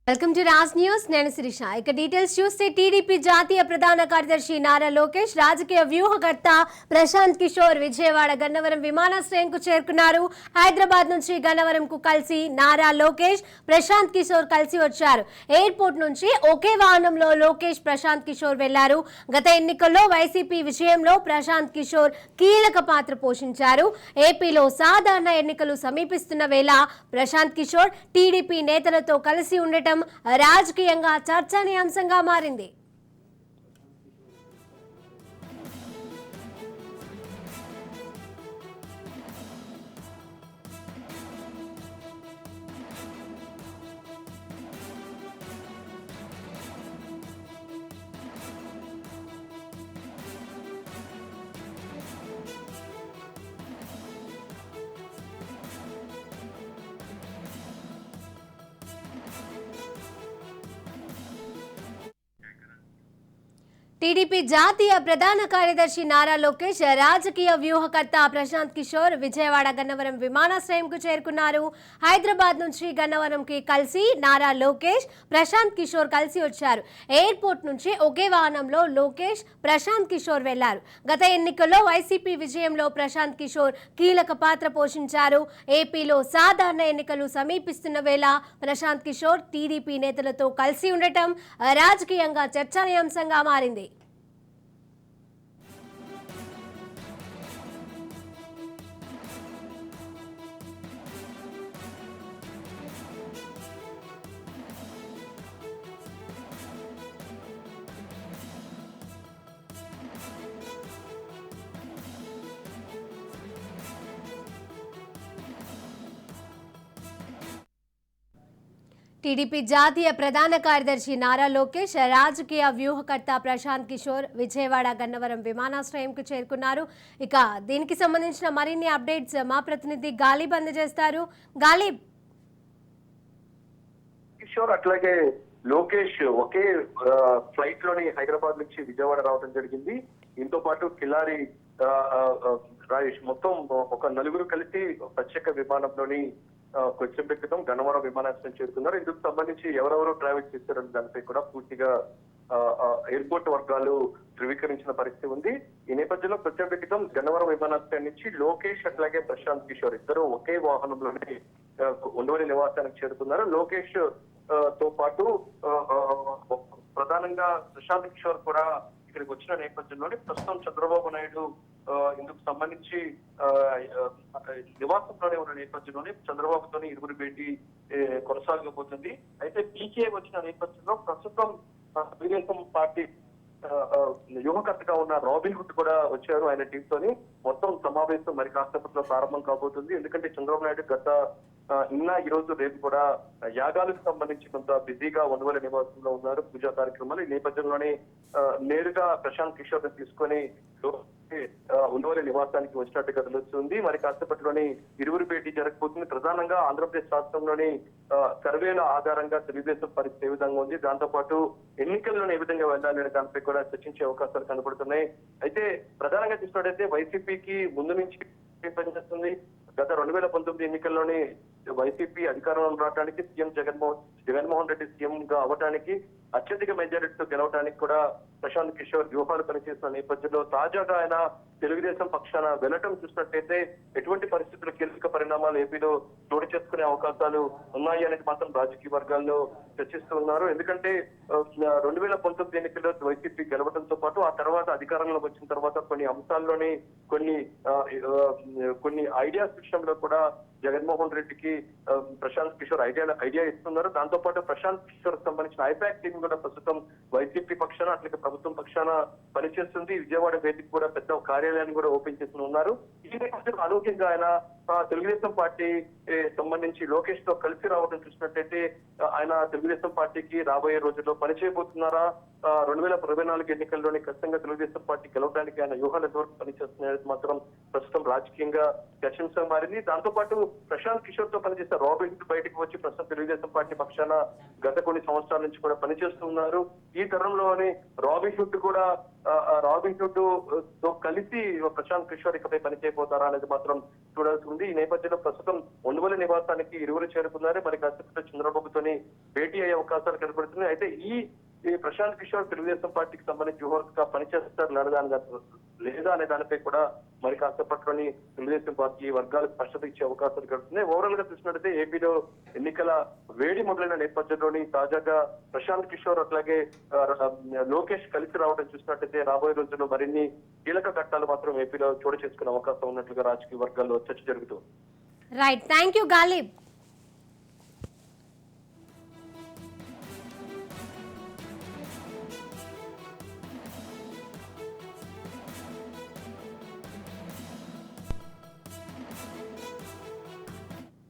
Welcome to Raj news. నేను శిరీష. ఇక details చూస్తే టీడీపీ జాతీయ ప్రధాన కార్యదర్శి నారా లోకేష్, రాజకీయ వ్యూహకర్త ప్రశాంత్ కిషోర్ విజయవాడ గన్నవరం విమానాశ్రయంకు చేరుకున్నారు. హైదరాబాద్ నుంచి గన్నవరంకు కలిసి నారా లోకేష్, ప్రశాంత్ కిషోర్ కలిసి వచ్చారు. ఎయిర్పోర్ట్ నుంచి ఒకే వాహనంలో లోకేష్, ప్రశాంత్ కిషోర్ వెళ్లారు. గత ఎన్నికల్లో వైసీపీ విజయంలో ప్రశాంత్ కిషోర్ కీలక పాత్ర పోషించారు. ఏపీలో సాధారణ ఎన్నికలు సమీపిస్తున్న వేళ ప్రశాంత్ కిషోర్ టీడీపీ నేతలతో కలిసి ఉండటం రాజకీయంగా చర్చనీయాంశంగా మారింది. టీడీపీ జాతీయ ప్రధాన కార్యదర్శి నారా లోకేష్, రాజకీయ వ్యూహకర్త ప్రశాంత్ కిషోర్ విజయవాడ గన్నవరం విమానాశ్రయంకు చేరుకున్నారు. హైదరాబాద్ నుంచి గన్నవరంకి కలిసి నారా లోకేష్, ప్రశాంత్ కిషోర్ కలిసి వచ్చారు. ఎయిర్పోర్ట్ నుంచి ఒకే వాహనంలో లోకేష్, ప్రశాంత్ కిషోర్ వెళ్లారు. గత ఎన్నికల్లో వైసీపీ విజయంలో ప్రశాంత్ కిషోర్ కీలక పాత్ర పోషించారు. ఏపీలో సాధారణ ఎన్నికలు సమీపిస్తున్న వేళ ప్రశాంత్ కిషోర్ టీడీపీ నేతలతో కలిసి ఉండటం రాజకీయంగా చర్చనీయాంశంగా మారింది. టీడీపీ జాతీయ ప్రధాన కార్యదర్శి నారా లోకేష్, రాజకీయ వ్యూహకర్త ప్రశాంత్ కిషోర్ విజయవాడ గన్నవరం విమానాశ్రయంకు చేరుకున్నారు. ఇక దీనికి సంబంధించిన మరిన్ని అప్డేట్స్ మా ప్రతినిధి గాలిబ్ అందజేస్తారు. గాలిబ్. కిషోర్ అట్లాగే లోకేష్ ఒకే ఫ్లైట్ లోని హైదరాబాద్ నుంచి విజయవాడ రావడం జరిగింది. దీంతో పాటు కిలారి రాజేష్ మొత్తం ఒక నలుగురు కలిసి ప్రత్యేక విమానంలోని కొంచెం క్రితం గన్నవరం విమానాశ్రయం చేరుకున్నారు. ఇందుకు సంబంధించి ఎవరెవరు ట్రావెల్ చేశారని దానిపై కూడా పూర్తిగా ఎయిర్పోర్ట్ వర్గాలు ధృవీకరించిన పరిస్థితి ఉంది. ఈ నేపథ్యంలో కొంచెం క్రితం గన్నవరం విమానాశ్రయం నుంచి లోకేష్ అట్లాగే ప్రశాంత్ కిషోర్ ఇద్దరు ఒకే వాహనంలోనే ఉండవల్లి నివాసానికి చేరుకున్నారు. లోకేష్ తో పాటు ప్రధానంగా ప్రశాంత్ కిషోర్ కూడా ఇక్కడికి వచ్చిన నేపథ్యంలోనే ప్రస్తుతం చంద్రబాబు నాయుడు ఇందుకు సంబంధించి నివాసంలోనే ఉన్న నేపథ్యంలోనే చంద్రబాబుతోని ఇరువురు భేటీ కొనసాగబోతుంది. అయితే పీకే వచ్చిన నేపథ్యంలో ప్రస్తుతం తెలుగుదేశం పార్టీ యువకర్తగా ఉన్న రాబిన్ హుడ్ కూడా వచ్చారు. ఆయన టీంతోని మొత్తం సమావేశం మరి కాసేపట్లో ప్రారంభం కాబోతుంది. ఎందుకంటే చంద్రబాబు నాయుడు గత ఈ రోజు రేపు కూడా యాగాలకు సంబంధించి కొంత బిజీగా ఉండవల్లి నివాసంలో ఉన్నారు, పూజా కార్యక్రమాలు. ఈ నేపథ్యంలోనే నేరుగా ప్రశాంత్ కిషోర్ తీసుకొని ఉండవల్లి నివాసానికి వచ్చినట్టుగా తెలుస్తుంది. మరి కాసేపట్లోని ఇరువురు భేటీ జరగబోతుంది. ప్రధానంగా ఆంధ్రప్రదేశ్ రాష్ట్రంలోని సర్వేల ఆధారంగా తెలుగుదేశం పరిస్థితి ఏ విధంగా ఉంది, దాంతో పాటు ఎన్నికల్లోనే ఏ విధంగా వెళ్ళాలి అనే దానిపై కూడా చర్చించే అవకాశాలు కనబడుతున్నాయి. అయితే ప్రధానంగా చూసినట్టయితే వైసీపీకి ముందు నుంచి పనిచేస్తుంది. గత 2019 ఎన్నికల్లోనే వైసీపీ అధికారంలో రావడానికి సీఎం జగన్మోహన్ రెడ్డి సీఎం గా అవ్వడానికి అత్యధిక మెజారిటీతో గెలవడానికి కూడా ప్రశాంత్ కిషోర్ వ్యూహాలు పనిచేస్తున్న నేపథ్యంలో తాజాగా ఆయన తెలుగుదేశం పక్షాన వెళ్లటం చూసినట్టయితే ఎటువంటి పరిస్థితులు కీలక పరిణామాలు ఏపీలో చోటు చేసుకునే అవకాశాలు ఉన్నాయి అనేది మాత్రం రాజకీయ వర్గాల్లో చర్చిస్తూ ఉన్నారు. ఎందుకంటే 2019 ఎన్నికల్లో వైసీపీ గెలవడంతో పాటు ఆ తర్వాత అధికారంలోకి వచ్చిన తర్వాత కొన్ని అంశాల్లోని కొన్ని ఐడియాస్ విషయంలో కూడా జగన్మోహన్ రెడ్డికి ప్రశాంత్ కిషోర్ ఐడియా ఇస్తున్నారు. దాంతో పాటు ప్రశాంత్ కిషోర్ సంబంధించిన ఐపాక్ టీం కూడా ప్రస్తుతం వైసీపీ పక్షాన అట్లాగే ప్రభుత్వం పక్షాన పనిచేస్తుంది. విజయవాడ వేదిక కూడా పెద్ద కార్యాలయాన్ని కూడా ఓపెన్ చేస్తూ ఉన్నారు. ఈ నేపథ్యంలో అనూహ్యంగా ఆయన తెలుగుదేశం పార్టీ సంబంధించి లోకేష్ తో కలిసి రావడం చూసినట్టయితే ఆయన తెలుగుదేశం పార్టీకి రాబోయే రోజుల్లో పనిచేయబోతున్నారా, 2024 ఎన్నికల్లోని ఖచ్చితంగా తెలుగుదేశం పార్టీ గెలవడానికి ఆయన వ్యూహాలు ఎంతవరకు పనిచేస్తున్నాయని మాత్రం ప్రస్తుతం రాజకీయంగా చర్చంశంగా మారింది. దాంతో పాటు ప్రశాంత్ కిషోర్ తో పనిచేసే రాబిన్ బయటకు వచ్చి ప్రస్తుతం తెలుగుదేశం పార్టీ పక్షాన గత కొన్ని సంవత్సరాల నుంచి కూడా పనిచేస్తున్నారు. ఈ తరంలోనే రాబిన్ హుడ్ కూడా రాబిన్హుడ్ తో కలిసి ప్రశాంత్ కిషోర్ ఇకపై పనిచేయబోతారా అనేది మాత్రం చూడాల్సి ఉంది. ఈ నేపథ్యంలో ప్రస్తుతం ఒంగోలు నివాసానికి ఇరువురు చేరుకున్నారు. మరి కాసేపట్లో చంద్రబాబుతోని భేటీ అయ్యే అవకాశాలు కనబడుతున్నాయి. అయితే ఈ ప్రశాంత్ కిషోర్ తెలుగుదేశం పార్టీకి సంబంధించి వ్యూహంగా పనిచేస్తారు లేదా అనే దానిపై కూడా మరి కాసేపట్లోని తెలుగుదేశం పార్టీ వర్గాలకు స్పష్టత ఇచ్చే అవకాశాలు కలుగుతున్నాయి. ఓవరాల్ గా చూసినట్లయితే ఏపీలో ఎన్నికల వేడి మొదలైన నేపథ్యంలోని తాజాగా ప్రశాంత్ కిషోర్ అట్లాగే లోకేష్ కలిసి రావడం చూసినట్లయితే రాబోయే రోజుల్లో మరిన్ని కీలక ఘట్టాలు మాత్రం ఏపీలో చోటు చేసుకునే అవకాశం ఉన్నట్లుగా రాజకీయ వర్గాల్లో చర్చ జరుగుతుంది. Right, thank you Ghalib.